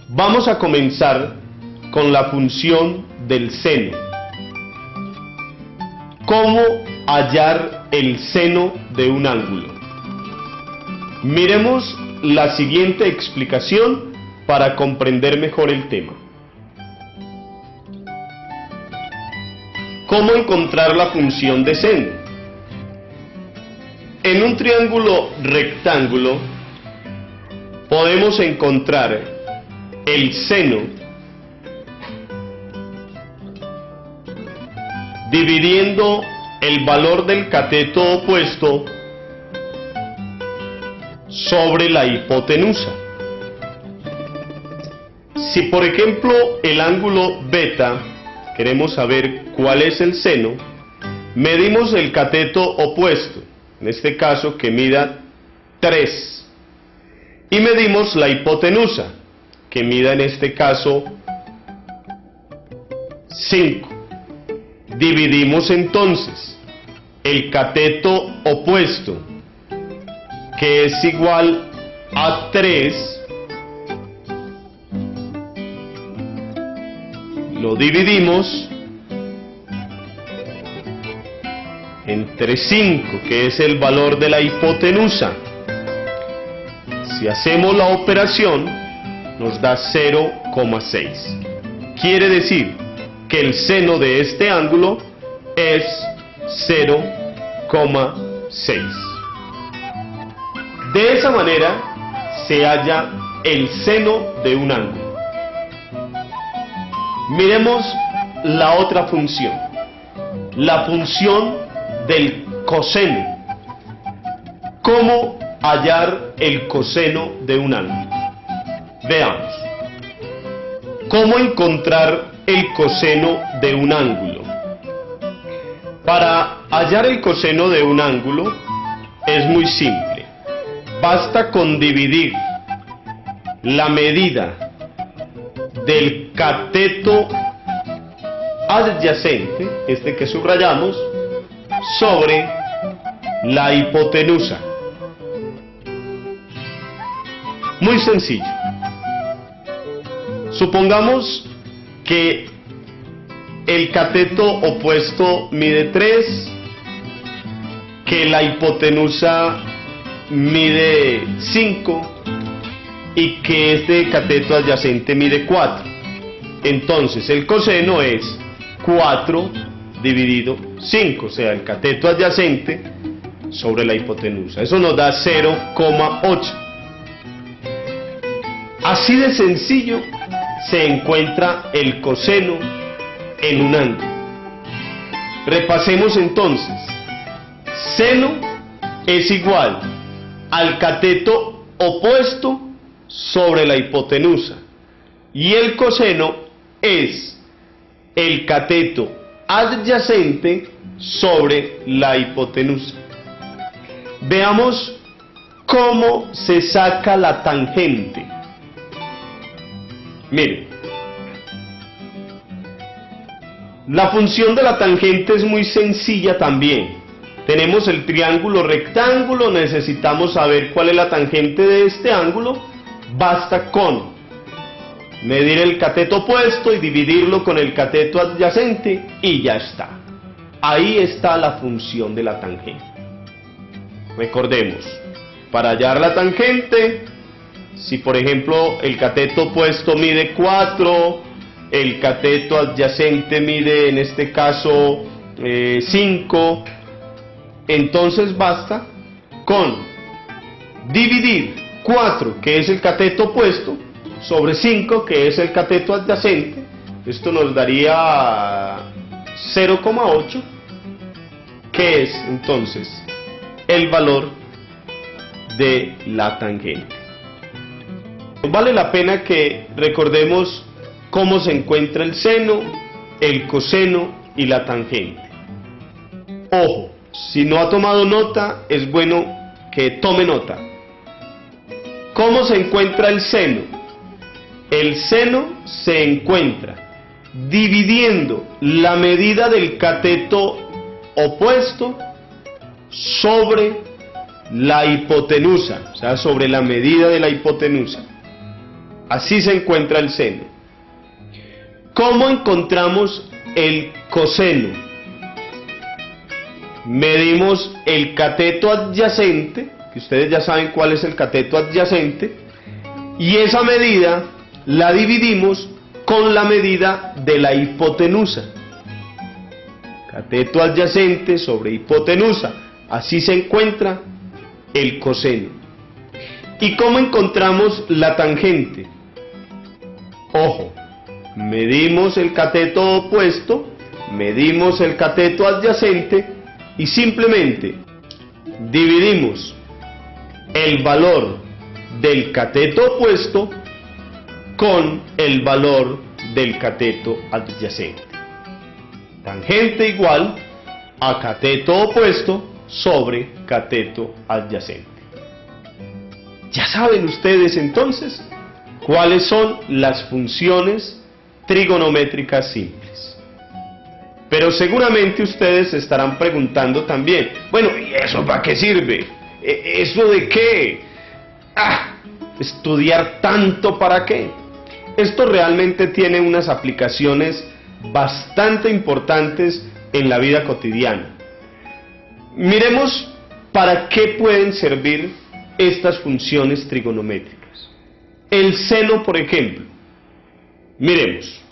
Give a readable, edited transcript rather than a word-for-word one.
Vamos a comenzar con la función del seno. ¿Cómo hallar el seno de un ángulo? Miremos la siguiente explicación para comprender mejor el tema. ¿Cómo encontrar la función de seno? En un triángulo rectángulo podemos encontrar el seno dividiendo el valor del cateto opuesto sobre la hipotenusa. Si por ejemplo el ángulo beta queremos saber cuál es el seno, medimos el cateto opuesto, en este caso que mida 3, y medimos la hipotenusa, que mida en este caso 5. Dividimos entonces el cateto opuesto, que es igual a 3, lo dividimos entre 5, que es el valor de la hipotenusa. Si hacemos la operación, nos da 0,6. Quiere decir que el seno de este ángulo es 0,6. De esa manera se halla el seno de un ángulo. Miremos la otra función, la función del coseno. ¿Cómo hallar el coseno de un ángulo? Veamos. ¿Cómo encontrar el coseno de un ángulo? Para hallar el coseno de un ángulo es muy simple. Basta con dividir la medida del cateto adyacente, este que subrayamos, sobre la hipotenusa. Muy sencillo. Supongamos que el cateto opuesto mide 3, que la hipotenusa mide 5 y que este cateto adyacente mide 4. Entonces el coseno es 4 dividido 5, o sea, el cateto adyacente sobre la hipotenusa. Eso nos da 0,8. Así de sencillo se encuentra el coseno en un ángulo. Repasemos entonces. Seno es igual al cateto opuesto sobre la hipotenusa, y el coseno es el cateto adyacente sobre la hipotenusa. Veamos cómo se saca la tangente. Miren, la función de la tangente es muy sencilla también. Tenemos el triángulo rectángulo, necesitamos saber cuál es la tangente de este ángulo. Basta con medir el cateto opuesto y dividirlo con el cateto adyacente y ya está. Ahí está la función de la tangente. Recordemos, para hallar la tangente, si por ejemplo el cateto opuesto mide 4, el cateto adyacente mide en este caso 5, entonces basta con dividir 4, que es el cateto opuesto, sobre 5, que es el cateto adyacente. Esto nos daría 0,8, que es entonces el valor de la tangente. Vale la pena que recordemos cómo se encuentra el seno, el coseno y la tangente. Ojo, si no ha tomado nota, es bueno que tome nota. ¿Cómo se encuentra el seno? El seno se encuentra dividiendo la medida del cateto opuesto sobre la hipotenusa, o sea, sobre la medida de la hipotenusa. Así se encuentra el seno. ¿Cómo encontramos el coseno? Medimos el cateto adyacente, que ustedes ya saben cuál es el cateto adyacente, y esa medida la dividimos con la medida de la hipotenusa. Cateto adyacente sobre hipotenusa. Así se encuentra el coseno. ¿Y cómo encontramos la tangente? Ojo, medimos el cateto opuesto, medimos el cateto adyacente y simplemente dividimos el valor del cateto opuesto con el valor del cateto adyacente. Tangente igual a cateto opuesto sobre cateto adyacente. Ya saben ustedes entonces cuáles son las funciones trigonométricas simples. Pero seguramente ustedes se estarán preguntando también, bueno, ¿y eso para qué sirve? ¿Eso de qué? ¿Estudiar tanto para qué? Esto realmente tiene unas aplicaciones bastante importantes en la vida cotidiana. Miremos para qué pueden servir estas funciones trigonométricas. El seno, por ejemplo. Miremos.